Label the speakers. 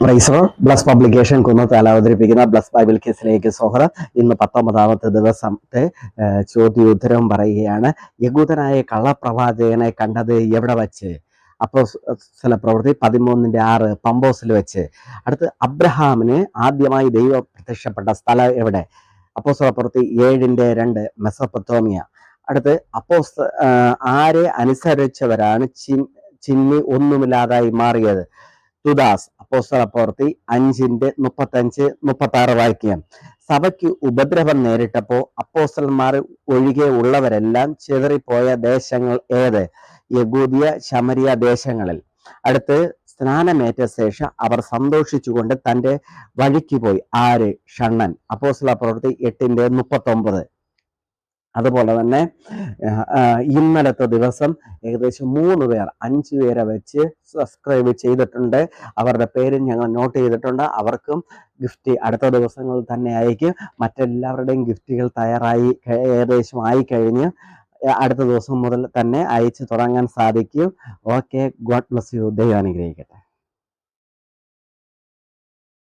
Speaker 1: Riser bless publication കുന്നത്താൽ അവതരിപ്പിക്കുന്ന bless Bible കേസിലേക്ക് സ്വാഗതം. ഇന്ന് 19ാമത്തെ ദിവസത്തെ ചോദ്യോത്തരം പറയുകയാണ്. യഹൂദനായ കള്ളപ്രവാചകനെ കണ്ടത് എവിടെ വച്ച്? അപ്പോസ്തല പ്രവൃത്തി 13:6 പമ്പോസിൽ വെച്ച്. അടുത്ത് അബ്രഹാമിന് ആദ്യമായി ദൈവം പ്രത്യക്ഷപ്പെട്ട സ്ഥലം എവിടെ? അപ്പോസ്തല പ്രവൃത്തി 7:2 മെസൊപ്പൊത്താമിയ. അടുത്ത് ആരെ അനുസരിച്ചവരാണ് ചിന്നി ഒന്നുമില്ലാതായി മാറിയത്? തുദാസ്. അപ്പോസ്തല പ്രവൃത്തി 5:35-36 വാക്യം. സഭയ്ക്ക് ഉപദ്രവം നേരിട്ടപ്പോൾ അപ്പോസ്തലന്മാർ ഒഴികെ ഉള്ളവരെല്ലാം ചിതറിപ്പോയ ദേശങ്ങൾ ഏത്? യഹൂദിയ ശമരിയ ദേശങ്ങളിൽ. അടുത്ത് സ്നാനമേറ്റ ശേഷം അവർ സന്തോഷിച്ചുകൊണ്ട് തൻ്റെ വഴിക്ക് പോയി. ആര്? ഷണ്ണൻ. അപ്പോസ്തല പ്രവൃത്തി 8:39. അതുപോലെ തന്നെ ഇന്നലത്തെ ദിവസം ഏകദേശം 3 പേർ 5 പേരെ വെച്ച് സബ്സ്ക്രൈബ് ചെയ്തിട്ടുണ്ട്. അവരുടെ പേര് ഞങ്ങൾ നോട്ട് ചെയ്തിട്ടുണ്ട്. അവർക്കും ഗിഫ്റ്റ് അടുത്ത ദിവസങ്ങളിൽ തന്നെ അയക്കും. മറ്റെല്ലാവരുടെയും ഗിഫ്റ്റുകൾ തയ്യാറായി ഏകദേശം ആയിക്കഴിഞ്ഞ് അടുത്ത ദിവസം മുതൽ തന്നെ അയച്ചു തുടങ്ങാൻ സാധിക്കും. Okay, God bless you. ദൈവം അനുഗ്രഹിക്കട്ടെ.